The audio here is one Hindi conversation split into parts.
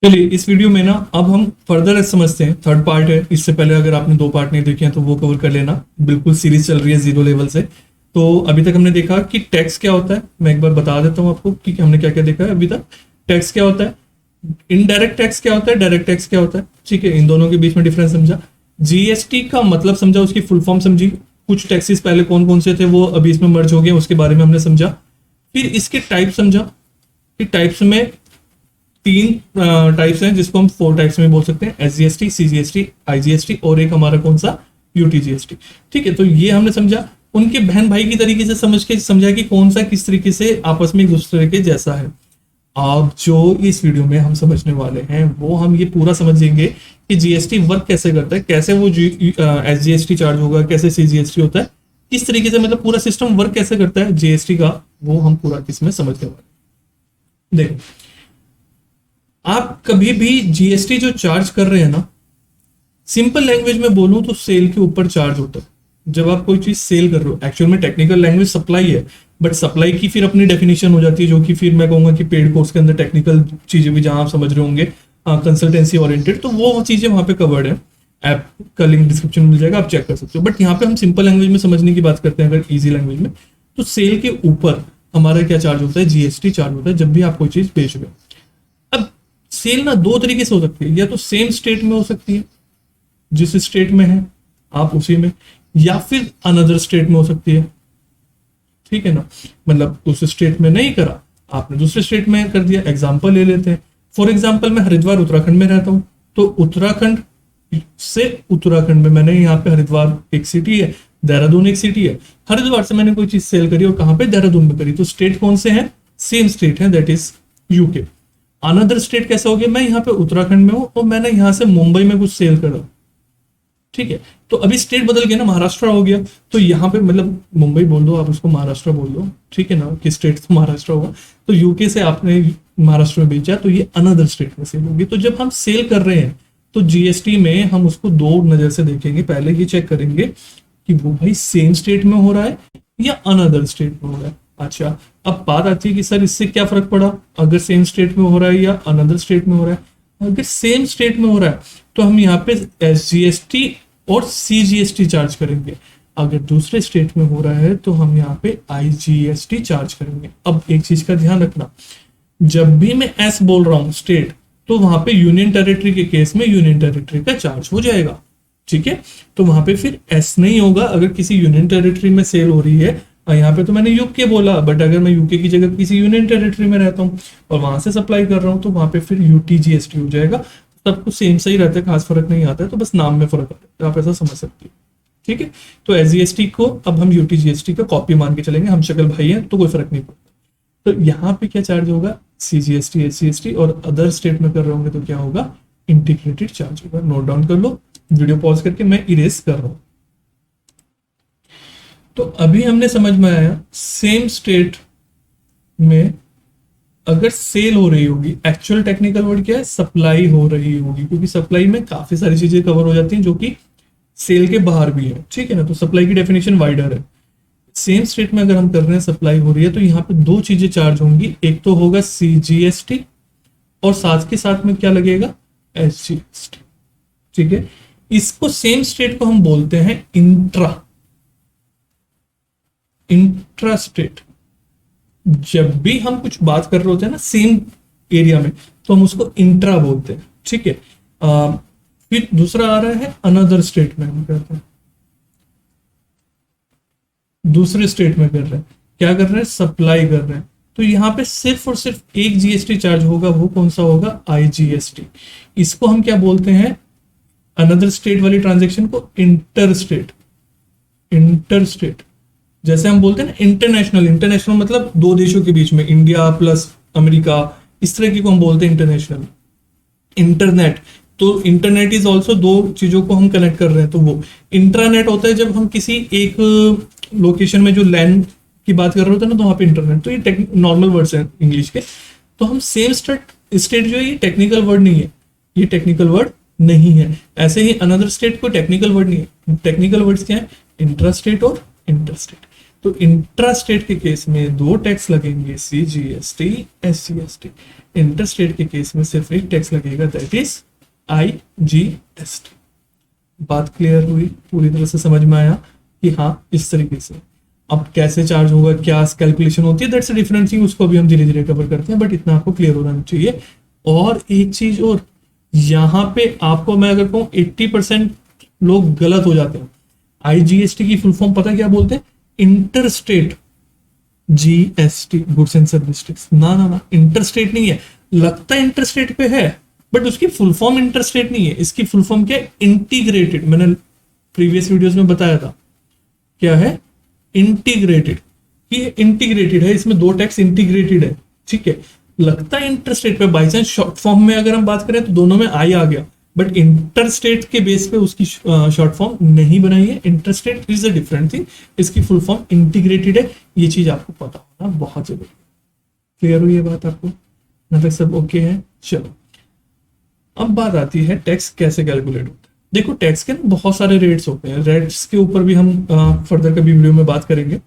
चलिए इस वीडियो में ना अब हम फर्दर समझते हैं। थर्ड पार्ट है, इससे पहले अगर आपने दो पार्ट नहीं देखे हैं तो वो कवर कर लेना। बिल्कुल सीरीज चल रही है जीरो लेवल से। तो अभी तक हमने देखा कि टैक्स क्या होता है। मैं एक बार बता देता हूँ आपको कि हमने क्या क्या देखा है अभी तक। टैक्स क्या होता है, इनडायरेक्ट टैक्स क्या होता है, डायरेक्ट टैक्स क्या होता है, ठीक है, इन दोनों के बीच में डिफरेंस समझा। जीएसटी का मतलब समझा, उसकी फुल फॉर्म समझी। कुछ टैक्सेस पहले कौन कौन से थे वो अभी इसमें मर्ज हो गए, उसके बारे में हमने समझा। फिर इसके टाइप समझा कि टाइप्स में तीन टाइप्स हैं, जिसको हम फोर टाइप्स में बोल सकते हैं, एसजीएसटी, सीजीएसटी, आईजीएसटी और एक हमारा कौन सा, यूटीजीएसटी। ठीक है, तो ये हमने समझा। उनके बहन भाई की तरीके से समझ के समझा कि कौन सा किस तरीके से आपस में एक दूसरे के जैसा है। अब जो इस वीडियो में हम समझने वाले हैं वो हम ये पूरा समझेंगे कि जीएसटी वर्क कैसे करता है, कैसे वो एसजीएसटी चार्ज होगा, कैसे सीजीएसटी होता है, किस तरीके से मतलब पूरा सिस्टम वर्क कैसे करता है जीएसटी का, वो हम पूरा इसमें समझने वाले हैं। देखो, आप कभी भी जीएसटी जो चार्ज कर रहे हैं ना, सिंपल लैंग्वेज में बोलूं तो सेल के ऊपर चार्ज होता है। जब आप कोई चीज सेल कर रहे हो, एक्चुअल में टेक्निकल लैंग्वेज सप्लाई है, बट सप्लाई की फिर अपनी डेफिनेशन हो जाती है, जो कि फिर मैं कहूंगा कि पेड कोर्स के अंदर टेक्निकल चीजें भी जहां आप समझ रहे होंगे, कंसल्टेंसी ओरिएंटेड, तो वो चीजें वहां पे कवर्ड है। ऐप का लिंक डिस्क्रिप्शन में मिल जाएगा, आप चेक कर सकते हो। बट यहाँ पे हम सिंपल लैंग्वेज में समझने की बात करते हैं, अगर इजी लैंग्वेज में, तो सेल के ऊपर हमारा क्या चार्ज होता है, जीएसटी चार्ज होता है जब भी आप कोई चीज बेच रहे हो। अब सेल ना दो तरीके से हो सकती है, या तो सेम स्टेट में हो सकती है, जिस स्टेट में है आप उसी में, या फिर अनदर स्टेट में हो सकती है। ठीक है ना, मतलब उस स्टेट में नहीं करा, आपने दूसरे स्टेट में कर दिया। एग्जाम्पल ले लेते हैं। फॉर एग्जाम्पल मैं हरिद्वार उत्तराखंड में रहता हूं, तो उत्तराखंड से उत्तराखंड में मैंने यहाँ पे, हरिद्वार एक सिटी है, देहरादून एक सिटी है, हरिद्वार से मैंने कोई चीज सेल करी और कहां पे, देहरादून में करी, तो स्टेट कौन से हैं, सेम स्टेट है, that is UK. Another state कैसे हो गया, मैं यहाँ पे उत्तराखंड में हूं और मैंने यहाँ से मुंबई में कुछ सेल करा। ठीक है, तो अभी स्टेट बदल गया ना, महाराष्ट्र हो गया। तो यहाँ पे मतलब मुंबई बोल दो, आप उसको महाराष्ट्र बोल दो, ठीक है ना, कि स्टेट तो महाराष्ट्र होगा। तो यूके से आपने महाराष्ट्र में बेचा, तो ये अनदर स्टेट में सेल होगी। तो जब हम सेल कर रहे हैं तो जीएसटी में हम उसको दो नजर से देखेंगे। पहले ये चेक करेंगे कि वो भाई सेम स्टेट में हो रहा है या अनदर स्टेट में हो रहा है। अच्छा, अब बात आती है कि सर इससे क्या फर्क पड़ा, अगर सेम स्टेट में हो रहा है या अनदर स्टेट में हो रहा है। अगर सेम स्टेट में हो रहा है तो हम यहाँ पे एसजीएसटी और सीजीएसटी चार्ज करेंगे। अगर दूसरे स्टेट में हो रहा है तो हम यहाँ पे आईजीएसटी चार्ज करेंगे। अब एक चीज का ध्यान रखना, जब भी मैं एस बोल रहा हूँ स्टेट, तो वहां पे यूनियन टेरिटरी के केस में यूनियन टेरिटरी का चार्ज हो जाएगा। ठीक है, तो वहां पे फिर एस नहीं होगा अगर किसी यूनियन टेरिटरी में सेल हो रही है। यहाँ पे तो मैंने यूके बोला, बट अगर मैं यूके की जगह किसी यूनियन टेरिटरी में रहता हूँ और वहां से सप्लाई कर रहा हूँ, तो वहां पे फिर यूटीजीएसटी हो जाएगा। सब कुछ सेम सही रहता है, खास फर्क नहीं आता है, तो बस नाम में फर्क आता है, आप ऐसा समझ सकते हो। ठीक है, तो एसजीएसटी को अब हम यूटीजीएसटी का कॉपी मान के चलेंगे, हम शक्ल भाई हैं तो कोई फर्क नहीं पड़ता। तो यहाँ पे क्या चार्ज होगा, सीजीएसटी, एससीएसटी, और अदर स्टेट में कर रहे होंगे तो क्या होगा, इंटीग्रेटेड चार्ज होगा। नोट डाउन कर लो, वीडियो पॉज करके मैं इरेज कर रहा हूं। तो अभी हमने समझ में आया, सेम स्टेट में अगर सेल हो रही होगी, एक्चुअल टेक्निकल वर्ड क्या है, सप्लाई हो रही होगी, क्योंकि सप्लाई में काफी सारी चीजें कवर हो जाती हैं जो कि सेल के बाहर भी है। ठीक है ना, तो सप्लाई की डेफिनेशन वाइडर है। सेम स्टेट में अगर हम कर रहे हैं, सप्लाई हो रही है, तो यहाँ पे दो चीजें चार्ज होंगी। एक तो होगा सीजीएसटी और साथ के साथ में क्या लगेगा, एसजीएसटी। ठीक है, इसको सेम स्टेट को हम बोलते हैं इंट्रा स्टेट। जब भी हम कुछ बात कर रहे होते हैं ना सेम एरिया में, तो हम उसको इंट्रा बोलते हैं। ठीक है, फिर दूसरा आ रहा है अनदर स्टेट में, हम कहते हैं दूसरे स्टेट में कर रहे हैं, क्या कर रहे हैं, सप्लाई कर रहे हैं। तो यहाँ पे सिर्फ और सिर्फ एक जीएसटी चार्ज होगा, वो कौन सा होगा, आईजीएसटी। इसको हम क्या बोलते हैं, अनदर स्टेट वाली ट्रांजेक्शन को इंटर स्टेट। जैसे हम बोलते हैं ना इंटरनेशनल मतलब दो देशों के बीच में, इंडिया प्लस अमेरिका, इस तरह की को हम बोलते हैं इंटरनेशनल। इंटरनेट, तो इंटरनेट इज ऑल्सो दो चीजों को हम कनेक्ट कर रहे हैं, तो वो इंट्रानेट होता है जब हम किसी एक लोकेशन में जो लैंड की बात कर रहे होते हैं ना, तो वहां पे इंटरनेट। तो ये नॉर्मल वर्ड्स हैं इंग्लिश के। तो हम सेम स्टेट जो है, ये टेक्निकल वर्ड नहीं है, ये टेक्निकल वर्ड नहीं है। ऐसे ही अनदर स्टेट को टेक्निकल वर्ड नहीं है। टेक्निकल वर्ड्स क्या है, इंट्रा स्टेट और इंटर स्टेट। तो इंट्रा स्टेट के केस में दो टैक्स लगेंगे, सीजीएसटी, एससीएसटी। इंटरस्टेट के केस में सिर्फ एक टैक्स लगेगा, दैट इज IGST। बात क्लियर हुई, पूरी तरह से समझ में आया कि हाँ इस तरीके से अब कैसे चार्ज होगा, क्या कैलकुलेशन होती है, दैट्स अ डिफरेंट थिंग, उसको भी हम धीरे धीरे कवर करते हैं, बट इतना आपको क्लियर होना चाहिए। और एक चीज और, यहाँ पे आपको मैं अगर कहूँ 80% लोग गलत हो जाते हैं। IGST की फुल फॉर्म पता क्या बोलते हैं? Interstate GST, goods and service tax. ना ना ना, इंटरस्टेट नहीं है, लगता है इंटरस्टेट पे है बट उसकी फुल फॉर्म इंटरस्टेट नहीं है। इसकी फुल फॉर्म क्या है? इंटीग्रेटेड। मैंने प्रीवियस वीडियोस में बताया था क्या है इंटीग्रेटेड, ये इंटीग्रेटेड है, इसमें दो टैक्स इंटीग्रेटेड है, ठीक है। लगता है इंटरस्टेट पे, बाई चांस शॉर्ट फॉर्म में अगर हम बात करें तो दोनों में आई आ गया, बट इंटरस्टेट के बेस पे उसकी शॉर्ट फॉर्म नहीं बनाई है। Interstate is a different thing, इसकी फुल फॉर्म इंटीग्रेटेड है। ये चीज आपको पता होना बहुत जरूरी है। क्लियर हुई ये बात आपको? यहाँ तक सब ओके है? चलो अब बात आती है टैक्स कैसे कैलकुलेट होता है। देखो टैक्स के ना बहुत सारे रेट्स होते हैं, रेट्स के ऊपर भी हम फर्दर कभी वीडियो में बात करेंगे।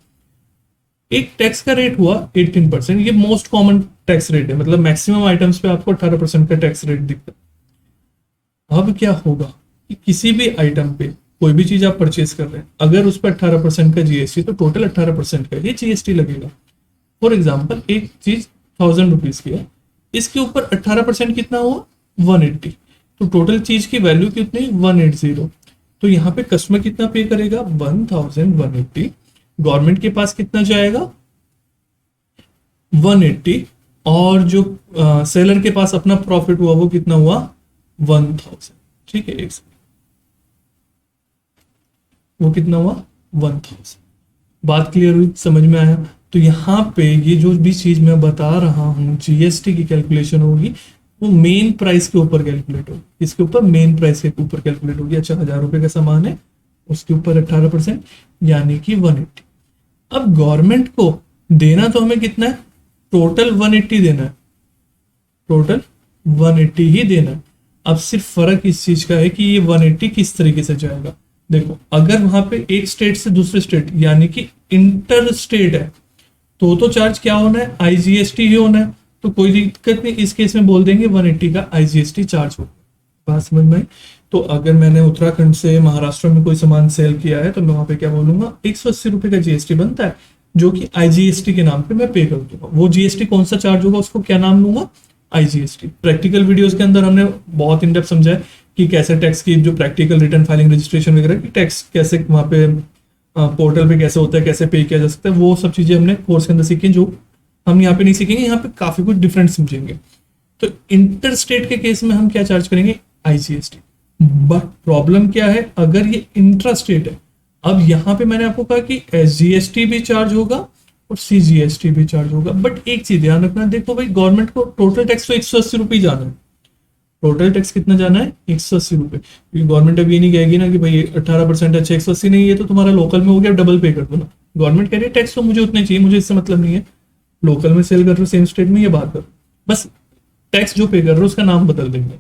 एक टैक्स का रेट हुआ 18%, ये मोस्ट कॉमन टैक्स रेट है, मतलब मैक्सिमम आइटम्स पे आपको 18% का टैक्स रेट दिखता है। अब क्या होगा कि किसी भी आइटम पे कोई भी चीज आप परचेज कर रहे हैं, अगर उस पर 18% का GST, तो टोटल 18% का ये GST लगेगा। फॉर एग्जाम्पल एक चीज 1000 रुपीज की है, इसके ऊपर 18% कितना हुआ? 180, तो टोटल चीज की वैल्यू कितनी? 180। तो यहाँ पे कस्टमर कितना पे करेगा? 1180। गवर्नमेंट के पास कितना जाएगा? 180। और जो सेलर के पास अपना प्रॉफिट हुआ वो कितना हुआ? 1000। ठीक है, एक सेकंड, वो कितना हुआ? 1000। बात क्लियर हुई, समझ में आया? तो यहाँ पे ये जो भी चीज मैं बता रहा हूँ GST की कैलकुलेशन होगी वो मेन प्राइस के ऊपर कैलकुलेट होगी। इसके ऊपर मेन प्राइस के ऊपर कैलकुलेट होगी। अच्छा 1000 रुपए का सामान है, उसके ऊपर 18% यानी कि 180। अब गवर्नमेंट को देना तो हमें कितना है? टोटल 180 देना है, टोटल 180 ही देना है। अब सिर्फ फर्क इस चीज का है कि ये 180 किस तरीके से जाएगा। देखो अगर वहां पे एक स्टेट से दूसरे स्टेट यानी कि इंटर स्टेट है तो चार्ज क्या होना है? IGST ही होना है, तो कोई दिक्कत नहीं, इस केस में बोल देंगे 180 का IGST चार्ज होगा। बात समझ में आई? तो अगर मैंने उत्तराखंड से महाराष्ट्र में कोई सामान सेल किया है तो मैं वहां पे क्या बोलूंगा? 180 रुपए का GST बनता है, जो कि IGST के नाम पे मैं पे कर दूंगा। वो GST कौन सा चार्ज होगा उसको क्या नाम लूंगा? IGST। प्रैक्टिकल वीडियोस के अंदर हमने बहुत इन डेप्थ समझा है कि कैसे टैक्स की जो प्रैक्टिकल रिटर्न फाइलिंग रजिस्ट्रेशन वगैरह की टैक्स कैसे वहां पे पोर्टल पे कैसे होता है, कैसे पे किया जा सकता है, वो सब चीजें हमने कोर्स के अंदर सीखी, जो हम यहाँ पे नहीं सीखेंगे। यहाँ पे काफी कुछ डिफरेंट समझेंगे। तो इंटर स्टेट के केस में हम क्या चार्ज करेंगे? IGST। बट प्रॉब्लम क्या है? अगर ये इंट्रा स्टेट है, अब यहाँ पे मैंने आपको कहा कि SGST भी चार्ज होगा और CGST भी चार्ज होगा। बट एक चीज ध्यान रखना, देखो भाई गवर्नमेंट को टोटल टैक्स तो 180 रुपये जाना है। टोटल टैक्स कितना जाना है? 180 रुपये। क्योंकि गवर्नमेंट अभी नहीं कहेगी ना कि भाई 18% अच्छा 180 नहीं है तो तुम्हारा लोकल में हो गया, डबल पे कर दो ना। गवर्नमेंट कह रही है टैक्स तो मुझे उतने चाहिए, मुझे इससे मतलब नहीं है, लोकल में सेल कर रहे हो सेम स्टेट में, ये बात करो, बस टैक्स जो पे कर रहे हो उसका नाम बदल देंगे।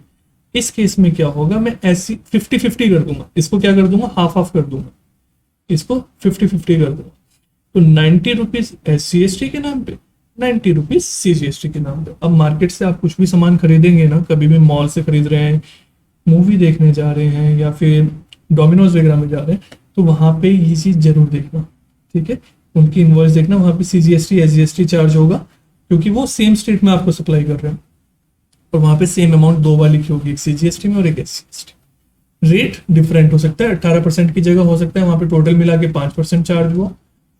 इस केस में क्या होगा? मैं ऐसी 50-50 कर दूंगा, इसको क्या कर दूंगा? हाफ हाफ कर दूंगा, इसको 50-50 कर दूंगा। तो 90 रुपीज SGST के नाम पे, 90 रुपीज CGST के नाम पे। अब मार्केट से आप कुछ भी सामान खरीदेंगे ना, कभी भी मॉल से खरीद रहे हैं, मूवी देखने जा रहे हैं या फिर डोमिनोज वगैरह में जा रहे हैं, तो वहां पे ये चीज जरूर देखना, ठीक है। उनकी इनवॉइस देखना, वहां पे CGST SGST चार्ज होगा, क्योंकि वो सेम स्टेट में आपको सप्लाई कर रहे हैं और वहां पे सेम अमाउंट दो बार लिखी होगी, एक CGST में और एक SGST। रेट डिफरेंट हो सकता है, 18% की जगह हो सकता है वहां पे टोटल मिला के 5% चार्ज हुआ।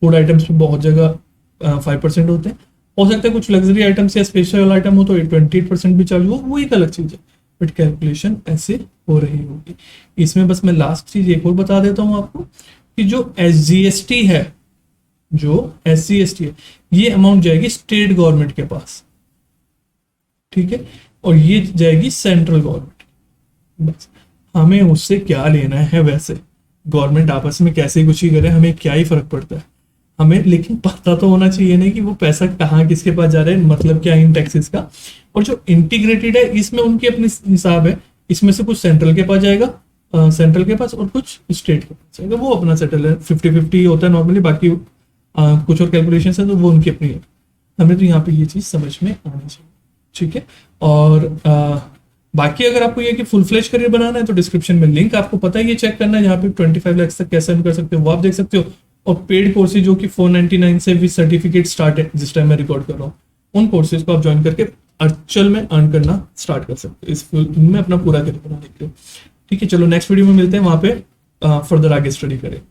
फूड आइटम्स पे बहुत जगह 5% होते हैं। हो सकता है कुछ लग्जरी आइटम्स या स्पेशल आइटम हो तो 28% भी चार्ज हो, वो एक अलग चीज है, बट कैलकुलेशन ऐसे हो रही होगी। इसमें बस मैं लास्ट चीज एक और बता देता हूं आपको कि जो SGST है, जो SCST है, ये अमाउंट जाएगी स्टेट गवर्नमेंट के पास, ठीक है, और ये जाएगी सेंट्रल गवर्नमेंट। बस हमें उससे क्या लेना है? वैसे गवर्नमेंट आपस में कैसे कुछ ही करे, हमें क्या ही फर्क पड़ता है हमें, लेकिन पता तो होना चाहिए नहीं कि वो पैसा कहाँ किसके पास जा रहा है, मतलब क्या इन टैक्सेस का। और जो इंटीग्रेटेड है इसमें उनकी अपनी हिसाब है, इसमें से कुछ सेंट्रल के पास जाएगा, सेंट्रल के पास, और कुछ स्टेट के पास जाएगा, वो अपना सेटल है। 50-50 होता है नॉर्मली, बाकी कुछ और कैलकुलेशन है तो वो उनकी अपनी है। हमें तो यहाँ पे ये चीज समझ में आनी चाहिए। ठीक है। और बाकी अगर आपको ये कि फुल फ्लेज करियर बनाना है तो डिस्क्रिप्शन में लिंक आपको पता है ये चेक करना है, यहाँ पे 25 लाख तक कैसे अर्न कर सकते हो वो आप देख सकते हो। और पेड कोर्सेज जो कि 499 से भी सर्टिफिकेट स्टार्ट है जिस टाइम मैं रिकॉर्ड कर रहा हूँ, उन कोर्सेज को आप ज्वाइन करके अर्चल में अर्न करना स्टार्ट कर सकते हो इस में अपना पूरा करियर बनाने के लिए। ठीक है, चलो नेक्स्ट वीडियो में मिलते हैं, वहां पे फर्दर आगे स्टडी करें।